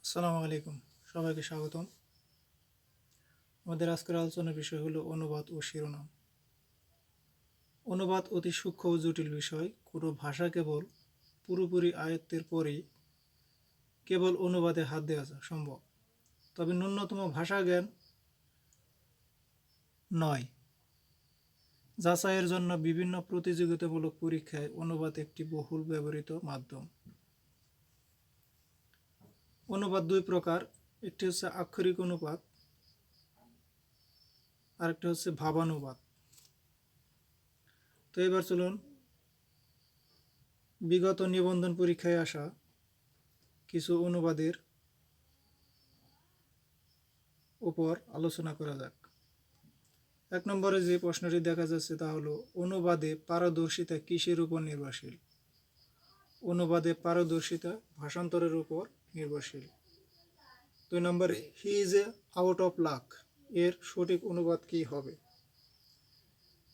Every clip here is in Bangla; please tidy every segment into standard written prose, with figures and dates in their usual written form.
আসসালামু আলাইকুম, সবাইকে স্বাগতম। আমাদের আজকের আলোচনার বিষয় হলো অনুবাদ ও শিরোনাম। অনুবাদ অতি সূক্ষ্ম ও জটিল বিষয়। কোনো ভাষা কেবল পুরোপুরি আয়ত্তের পরেই কেবল অনুবাদে হাত দেওয়া সম্ভব। তবে ন্যূনতম ভাষা জ্ঞান নয়। যাচাইয়ের জন্য বিভিন্ন প্রতিযোগিতামূলক পরীক্ষায় অনুবাদ একটি বহুল ব্যবহৃত মাধ্যম। অনুবাদ দুই প্রকার, একটি হচ্ছে আক্ষরিক অনুবাদ, আরেকটি হচ্ছে ভাবানুবাদ। তো এবার চলুন বিগত নিবন্ধন পরীক্ষায় আসা কিছু অনুবাদের উপর আলোচনা করা যাক। 1 নম্বরে যে প্রশ্নটি দেখা যাচ্ছে তা হলো, অনুবাদে পারদর্শিতা কিসের উপর নির্ভরশীল? অনুবাদে পারদর্শিতা ভাষান্তরের উপর নির্ভরশীল। 2 নম্বরে he is a out of luck এর সঠিক অনুবাদ কি হবে?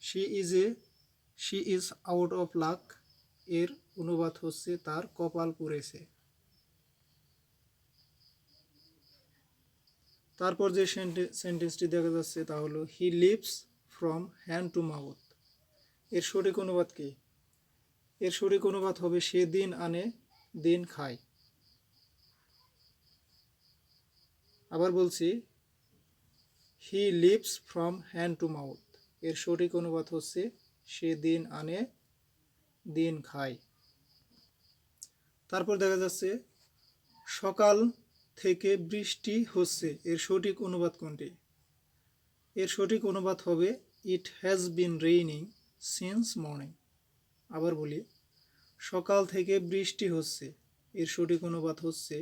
She is out of luck এর অনুবাদ হচ্ছে তার কপাল পুড়েছে। তারপর যে সেন্টেন্সটি দেখা যাচ্ছে তা হলো he lives from hand to mouth এর সঠিক অনুবাদ কি? এর সঠিক অনুবাদ হবে সে দিন আনে দিন খায়। আবার বলছি, he lives from hand to mouth এর সঠিক অনুবাদ হচ্ছে সে দিন আনে দিন খায়। তারপর দেখা যাচ্ছে সকাল থেকে বৃষ্টি হচ্ছে এর সঠিক অনুবাদ কোনটি? এর সঠিক অনুবাদ হবে it has been raining since morning. আবার বলি, সকাল থেকে বৃষ্টি হচ্ছে এর সঠিক অনুবাদ হচ্ছে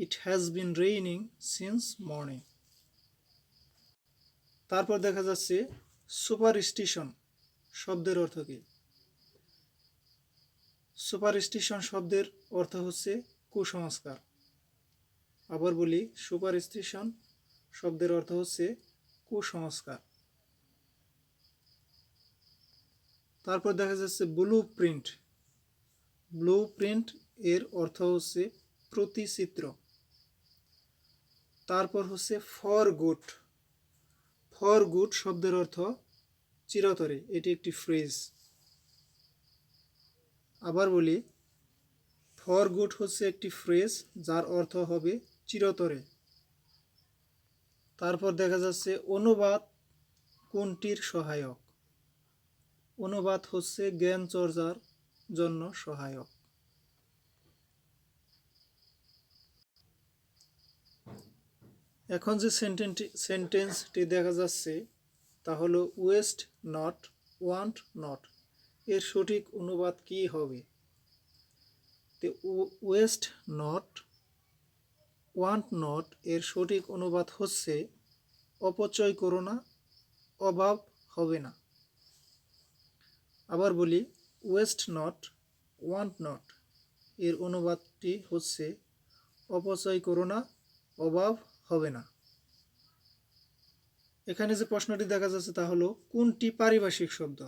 it has been raining since morning. তারপর দেখা যাচ্ছে সুপারস্টিশন শব্দের অর্থ কি? সুপারস্টিশন শব্দের অর্থ হচ্ছে কুসংস্কার। আবার বলি, সুপারস্টিশন শব্দের অর্থ হচ্ছে কুসংস্কার। তারপর দেখা যাচ্ছে ব্লু প্রিন্ট। ব্লু প্রিন্ট এর অর্থ হচ্ছে প্রতিচিত্র। তারপর হচ্ছে ফর গুড। ফর গুড শব্দের অর্থ চিরতরে, এটি একটি ফ্রেজ। আবার বলি, ফর গুড হচ্ছে একটি ফ্রেজ যার অর্থ হবে চিরতরে। তারপর দেখা যাচ্ছে অনুবাদ কোনটির সহায়ক? অনুবাদ হচ্ছে জ্ঞান চর্চার জন্য সহায়ক। এখন যে সেন্টেন্সটি দেখা যাচ্ছে তা হলো ওয়েস্ট নট ওয়ান্ট নট এর সঠিক অনুবাদ কি হবে? ওয়েস্ট নট ওয়ান্ট নট এর সঠিক অনুবাদ হচ্ছে অপচয় করো না, অভাব হবে না। আবার বলি, ওয়েস্ট নট ওয়ান্ট নট এর অনুবাদটি হচ্ছে অপচয় করো না, অভাব হবে না। এখানে যে প্রশ্নটি দেখা যাচ্ছে তা হলো কোনটি পারিভাষিক শব্দ?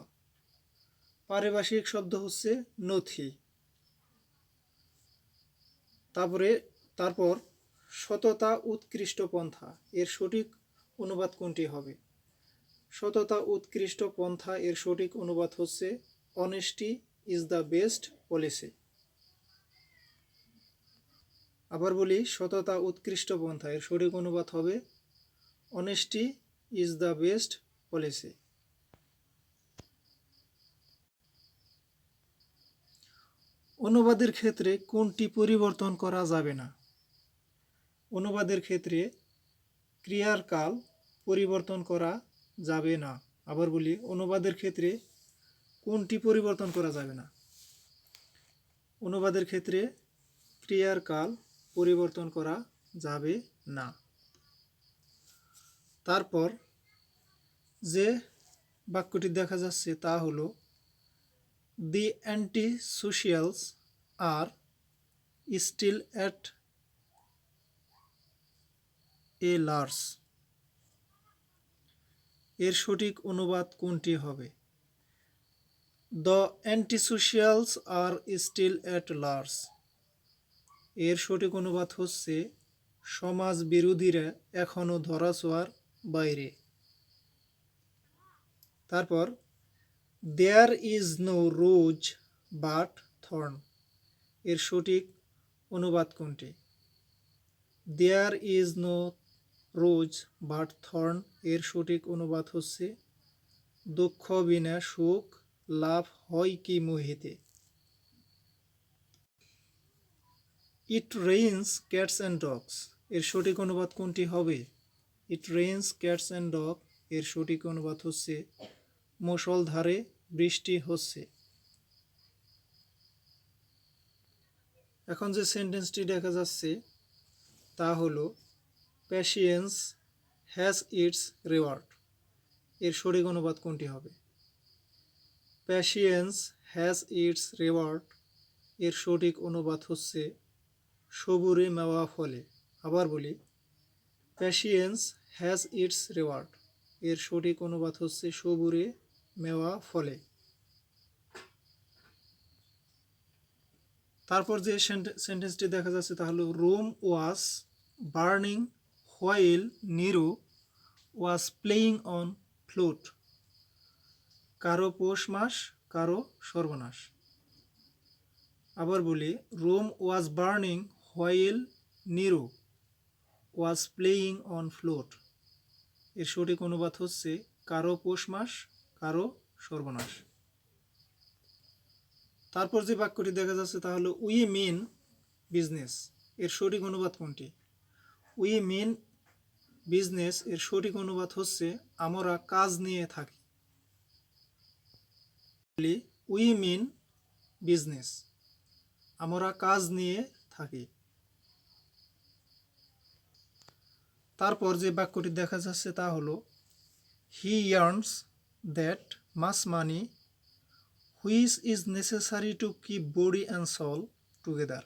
পারিভাষিক শব্দ হচ্ছে নথি। তারপর সততা উৎকৃষ্ট পন্থা এর সঠিক অনুবাদ কোনটি হবে? সততা উৎকৃষ্ট পন্থা এর সঠিক অনুবাদ হচ্ছে honesty is the best policy. আবার বলি, সততা উৎকৃষ্ট পন্থা এর সঠিক অনুবাদ হবে honesty is the best policy. অনুবাদের ক্ষেত্রে কোনটি পরিবর্তন করা যাবে না? অনুবাদের ক্ষেত্রে ক্রিয়ার কাল পরিবর্তন করা যাবে না। আবার বলি, অনুবাদের ক্ষেত্রে কোনটি পরিবর্তন করা যাবে না? অনুবাদের ক্ষেত্রে ক্রিয়ার কাল পরিবর্তন করা যাবে না। তারপর যে বাক্যটি দেখা যাচ্ছে তা হলো the anti socials are still at a large এর সঠিক অনুবাদ কোনটি হবে? The antisocials are still at large এর সঠিক অনুবাদ হচ্ছে সমাজ বিরোধীরা এখনও ধরাছোঁয়ার বাইরে। তারপর there is no rose but thorn, এর সঠিক অনুবাদ কোনটি? There is no rose but thorn, এর সঠিক অনুবাদ হচ্ছে দুঃখ বিনা সুখ লাভ হয় কি মোহিতে। It rains cats and dogs, এর সঠিক অনুবাদ কোনটি হবে? It rains cats and dog, এর সঠিক অনুবাদ হচ্ছে মুষলধারে বৃষ্টি হচ্ছে। এখন যে সেন্টেন্সটি দেখা যাচ্ছে তা হলো প্যাশিয়েন্স হ্যাজ ইটস রিওয়ার্ড, এর সঠিক অনুবাদ কোনটি হবে? প্যাশিয়েন্স হ্যাজ ইটস রিওয়ার্ড, এর সঠিক অনুবাদ হচ্ছে সবুরে মেওয়া ফলে। আবার বলি, প্যাশিয়েন্স হ্যাজ ইটস রিওয়ার্ড, এর সঠিক অনুবাদ হচ্ছে সবুরে মেওয়া ফলে। তারপর যে সেন্টেন্সটি দেখা যাচ্ছে তা হলো Rome was burning while Nero was playing on flute, কারো পৌষ মাস কারো সর্বনাশ। আবার বলি, Rome was burning while Nero was playing on flute, এর সঠিক অনুবাদ হচ্ছে কারো পৌষ মাস কারো সর্বনাশ। তারপর যে বাক্যটি দেখা যাচ্ছে তা হলো উই মিন বিজনেস, এর সঠিক অনুবাদ কোনটি? উই মিন বিজনেস, এর সঠিক অনুবাদ হচ্ছে আমরা কাজ নিয়ে থাকি। উই মিন বিজনেস, আমরা কাজ নিয়ে থাকি। তারপর যে বাক্যটি দেখা যাচ্ছে তা হলো he earns that much money which is necessary to keep body and soul together,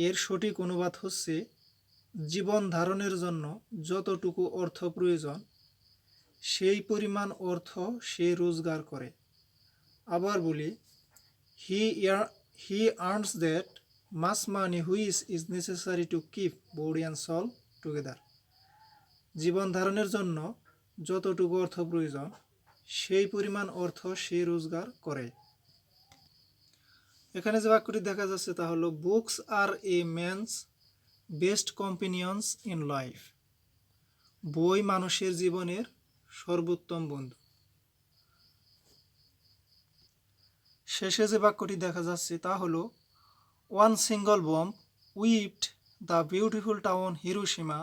এর সঠিক অনুবাদ হচ্ছে জীবন ধারণের জন্য যতটুকু অর্থ প্রয়োজন সেই পরিমাণ অর্থ সে রোজগার করে। আবার বলি, he earns that much money which is necessary to keep body and soul together, জীবন ধারণের জন্য যতটুকু অর্থ প্রয়োজন সেই পরিমাণ অর্থ সে রোজগার করে। এখানে যে বাক্যটি দেখা যাচ্ছে তা হলো books are a man's best companions in life, বই মানুষের জীবনের সর্বোত্তম বন্ধু। শেষে যে বাক্যটি দেখা যাচ্ছে তা হলো one single bomb wiped the beautiful town Hiroshima